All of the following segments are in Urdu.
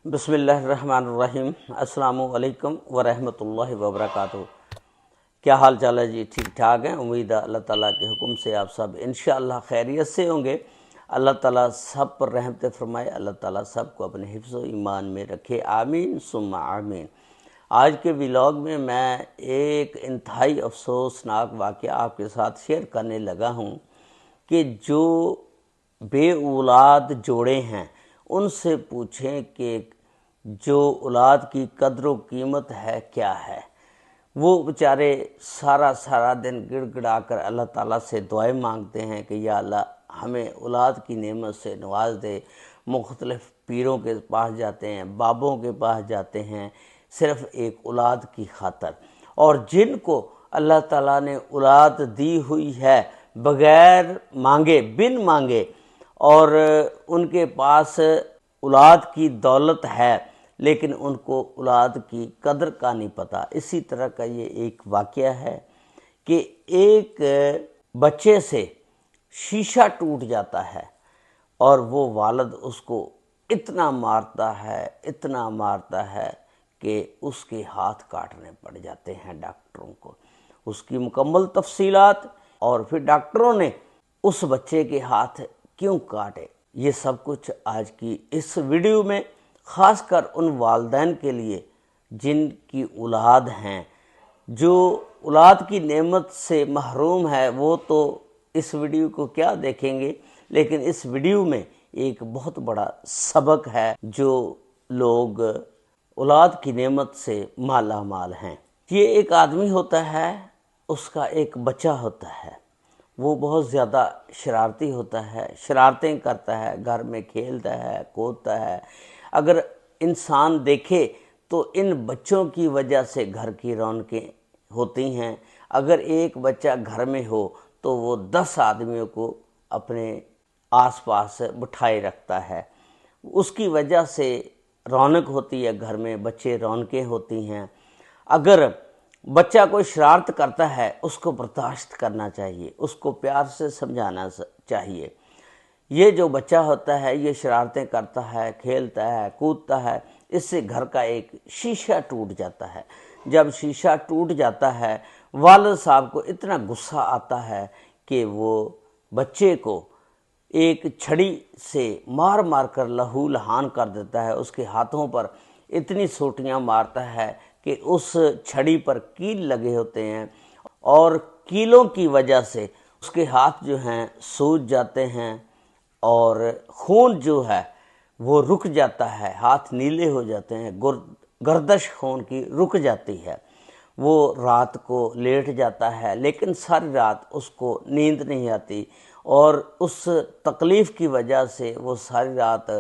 بسم اللہ الرحمن الرحیم۔ السلام علیکم ورحمۃ اللہ وبرکاتہ۔ کیا حال چال ہے جی؟ ٹھیک ٹھاک ہیں؟ امید ہے اللہ تعالیٰ کے حکم سے آپ سب انشاءاللہ خیریت سے ہوں گے۔ اللہ تعالیٰ سب پر رحمت فرمائے، اللہ تعالیٰ سب کو اپنے حفظ و ایمان میں رکھے، آمین ثم آمین۔ آج کے ولاگ میں ایک انتہائی افسوسناک واقعہ آپ کے ساتھ شیئر کرنے لگا ہوں کہ جو بے اولاد جوڑے ہیں ان سے پوچھیں کہ جو اولاد کی قدر و قیمت ہے کیا ہے۔ وہ بیچارے سارا دن گڑ گڑا کر اللہ تعالیٰ سے دعائیں مانگتے ہیں کہ یا اللہ ہمیں اولاد کی نعمت سے نواز دے۔ مختلف پیروں کے پاس جاتے ہیں، بابوں کے پاس جاتے ہیں صرف ایک اولاد کی خاطر، اور جن کو اللہ تعالیٰ نے اولاد دی ہوئی ہے بغیر مانگے، بن مانگے، اور ان کے پاس اولاد کی دولت ہے لیکن ان کو اولاد کی قدر کا نہیں پتہ۔ اسی طرح کا یہ ایک واقعہ ہے کہ ایک بچے سے شیشہ ٹوٹ جاتا ہے اور وہ والد اس کو اتنا مارتا ہے کہ اس کے ہاتھ کاٹنے پڑ جاتے ہیں ڈاکٹروں کو۔ اس کی مکمل تفصیلات اور پھر ڈاکٹروں نے اس بچے کے ہاتھ کیوں کاٹے، یہ سب کچھ آج کی اس ویڈیو میں خاص کر ان والدین کے لیے جن کی اولاد ہیں۔ جو اولاد کی نعمت سے محروم ہے وہ تو اس ویڈیو کو کیا دیکھیں گے، لیکن اس ویڈیو میں ایک بہت بڑا سبق ہے جو لوگ اولاد کی نعمت سے مالا مال ہیں۔ یہ ایک آدمی ہوتا ہے، اس کا ایک بچہ ہوتا ہے، وہ بہت زیادہ شرارتی ہوتا ہے، شرارتیں کرتا ہے، گھر میں کھیلتا ہے، کودتا ہے۔ اگر انسان دیکھے تو ان بچوں کی وجہ سے گھر کی رونقیں ہوتی ہیں۔ اگر ایک بچہ گھر میں ہو تو وہ 10 آدمیوں کو اپنے آس پاس بٹھائے رکھتا ہے۔ اس کی وجہ سے رونق ہوتی ہے گھر میں، بچے رونقیں ہوتی ہیں۔ اگر بچہ کوئی شرارت کرتا ہے اس کو برداشت کرنا چاہیے، اس کو پیار سے سمجھانا چاہیے۔ یہ جو بچہ ہوتا ہے یہ شرارتیں کرتا ہے، کھیلتا ہے، کودتا ہے، اس سے گھر کا ایک شیشہ ٹوٹ جاتا ہے۔ جب شیشہ ٹوٹ جاتا ہے والد صاحب کو اتنا غصہ آتا ہے کہ وہ بچے کو ایک چھڑی سے مار کر لہو لہان کر دیتا ہے۔ اس کے ہاتھوں پر اتنی سوٹیاں مارتا ہے کہ اس چھڑی پر کیل لگے ہوتے ہیں، اور کیلوں کی وجہ سے اس کے ہاتھ جو ہیں سوج جاتے ہیں اور خون جو ہے وہ رک جاتا ہے، ہاتھ نیلے ہو جاتے ہیں، گردش خون کی رک جاتی ہے۔ وہ رات کو لیٹ جاتا ہے لیکن ساری رات اس کو نیند نہیں آتی، اور اس تکلیف کی وجہ سے وہ ساری رات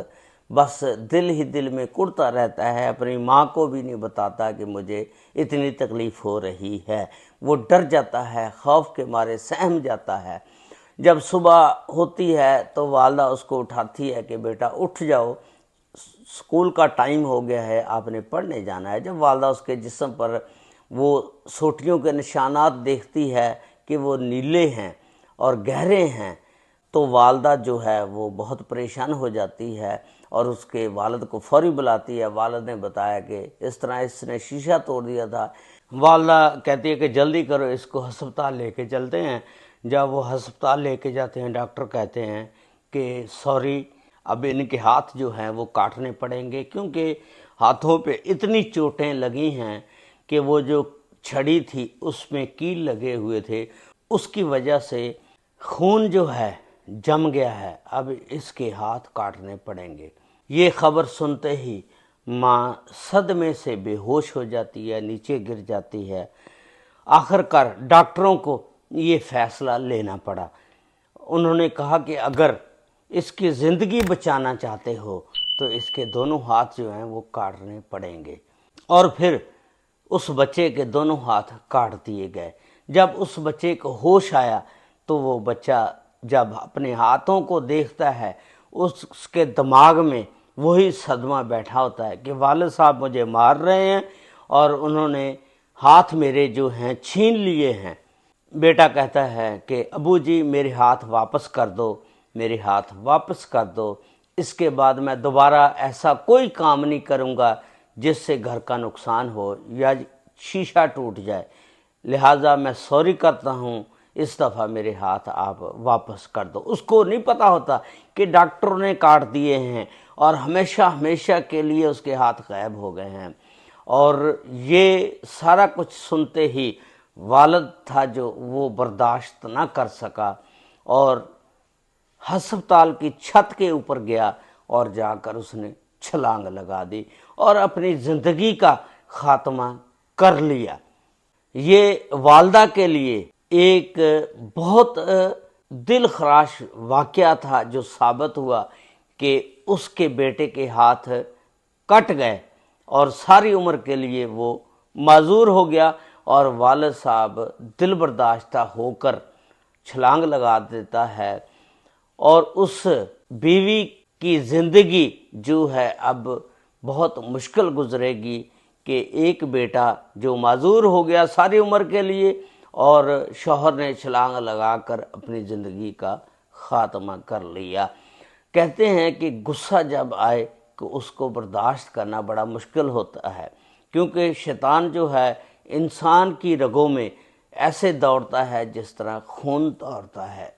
بس دل میں کڑتا رہتا ہے، اپنی ماں کو بھی نہیں بتاتا کہ مجھے اتنی تکلیف ہو رہی ہے۔ وہ ڈر جاتا ہے، خوف کے مارے سہم جاتا ہے۔ جب صبح ہوتی ہے تو والدہ اس کو اٹھاتی ہے کہ بیٹا اٹھ جاؤ، اسکول کا ٹائم ہو گیا ہے، آپ نے پڑھنے جانا ہے۔ جب والدہ اس کے جسم پر وہ سوٹیوں کے نشانات دیکھتی ہے کہ وہ نیلے ہیں اور گہرے ہیں تو والدہ جو ہے وہ بہت پریشان ہو جاتی ہے اور اس کے والد کو فوری بلاتی ہے۔ والد نے بتایا کہ اس طرح اس نے شیشہ توڑ دیا تھا۔ والدہ کہتی ہے کہ جلدی کرو، اس کو ہسپتال لے کے چلتے ہیں۔ جب وہ ہسپتال لے کے جاتے ہیں ڈاکٹر کہتے ہیں کہ سوری، اب ان کے ہاتھ جو ہیں وہ کاٹنے پڑیں گے، کیونکہ ہاتھوں پہ اتنی چوٹیں لگی ہیں کہ وہ جو چھڑی تھی اس میں کیل لگے ہوئے تھے، اس کی وجہ سے خون جو ہے جم گیا ہے، اب اس کے ہاتھ کاٹنے پڑیں گے۔ یہ خبر سنتے ہی ماں صدمے سے بے ہوش ہو جاتی ہے، نیچے گر جاتی ہے۔ آخر کار ڈاکٹروں کو یہ فیصلہ لینا پڑا۔ انہوں نے کہا کہ اگر اس کی زندگی بچانا چاہتے ہو تو اس کے دونوں ہاتھ جو ہیں وہ کاٹنے پڑیں گے، اور پھر اس بچے کے دونوں ہاتھ کاٹ دیے گئے۔ جب اس بچے کو ہوش آیا تو وہ بچہ جب اپنے ہاتھوں کو دیکھتا ہے اس کے دماغ میں وہی صدمہ بیٹھا ہوتا ہے کہ والد صاحب مجھے مار رہے ہیں اور انہوں نے ہاتھ میرے جو ہیں چھین لیے ہیں۔ بیٹا کہتا ہے کہ ابو جی میرے ہاتھ واپس کر دو، میرے ہاتھ واپس کر دو۔ اس کے بعد میں دوبارہ ایسا کوئی کام نہیں کروں گا جس سے گھر کا نقصان ہو یا شیشہ ٹوٹ جائے، لہٰذا میں سوری کرتا ہوں، اس دفعہ میرے ہاتھ آپ واپس کر دو۔ اس کو نہیں پتہ ہوتا کہ ڈاکٹر نے کاٹ دیے ہیں اور ہمیشہ ہمیشہ کے لیے اس کے ہاتھ غائب ہو گئے ہیں۔ اور یہ سارا کچھ سنتے ہی والد تھا جو وہ برداشت نہ کر سکا اور ہسپتال کی چھت کے اوپر گیا اور جا کر اس نے چھلانگ لگا دی اور اپنی زندگی کا خاتمہ کر لیا۔ یہ والدہ کے لیے ایک بہت دل خراش واقعہ تھا جو ثابت ہوا کہ اس کے بیٹے کے ہاتھ کٹ گئے اور ساری عمر کے لیے وہ معذور ہو گیا، اور والد صاحب دل برداشتہ ہو کر چھلانگ لگا دیتا ہے، اور اس بیوی کی زندگی جو ہے اب بہت مشکل گزرے گی کہ ایک بیٹا جو معذور ہو گیا ساری عمر کے لیے، اور شوہر نے چھلانگ لگا کر اپنی زندگی کا خاتمہ کر لیا۔ کہتے ہیں کہ غصہ جب آئے کہ اس کو برداشت کرنا بڑا مشکل ہوتا ہے، کیونکہ شیطان جو ہے انسان کی رگوں میں ایسے دوڑتا ہے جس طرح خون دوڑتا ہے۔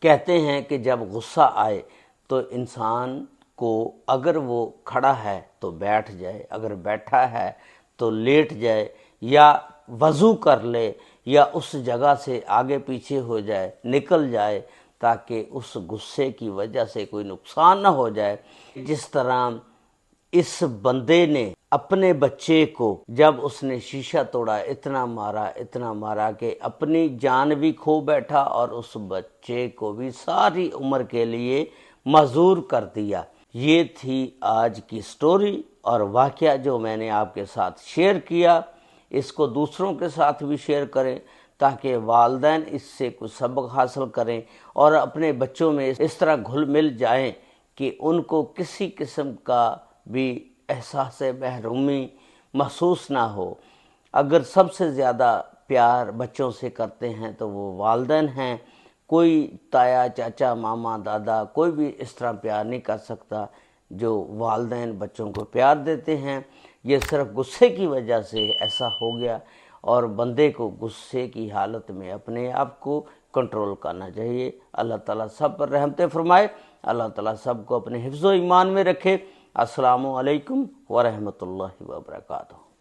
کہتے ہیں کہ جب غصہ آئے تو انسان کو اگر وہ کھڑا ہے تو بیٹھ جائے، اگر بیٹھا ہے تو لیٹ جائے، یا وضو کر لے، یا اس جگہ سے آگے پیچھے ہو جائے، نکل جائے، تاکہ اس غصے کی وجہ سے کوئی نقصان نہ ہو جائے۔ جس طرح اس بندے نے اپنے بچے کو جب اس نے شیشہ توڑا اتنا مارا کہ اپنی جان بھی کھو بیٹھا اور اس بچے کو بھی ساری عمر کے لیے معذور کر دیا۔ یہ تھی آج کی سٹوری اور واقعہ جو میں نے آپ کے ساتھ شیئر کیا۔ اس کو دوسروں کے ساتھ بھی شیئر کریں تاکہ والدین اس سے کچھ سبق حاصل کریں اور اپنے بچوں میں اس طرح گھل مل جائیں کہ ان کو کسی قسم کا بھی احساس محرومی محسوس نہ ہو۔ اگر سب سے زیادہ پیار بچوں سے کرتے ہیں تو وہ والدین ہیں، کوئی تایا چاچا ماما دادا کوئی بھی اس طرح پیار نہیں کر سکتا جو والدین بچوں کو پیار دیتے ہیں۔ یہ صرف غصے کی وجہ سے ایسا ہو گیا، اور بندے کو غصے کی حالت میں اپنے آپ کو کنٹرول کرنا چاہیے۔ اللہ تعالیٰ سب پر رحمتیں فرمائے، اللہ تعالیٰ سب کو اپنے حفظ و ایمان میں رکھے۔ السلام علیکم ورحمۃ اللہ وبرکاتہ۔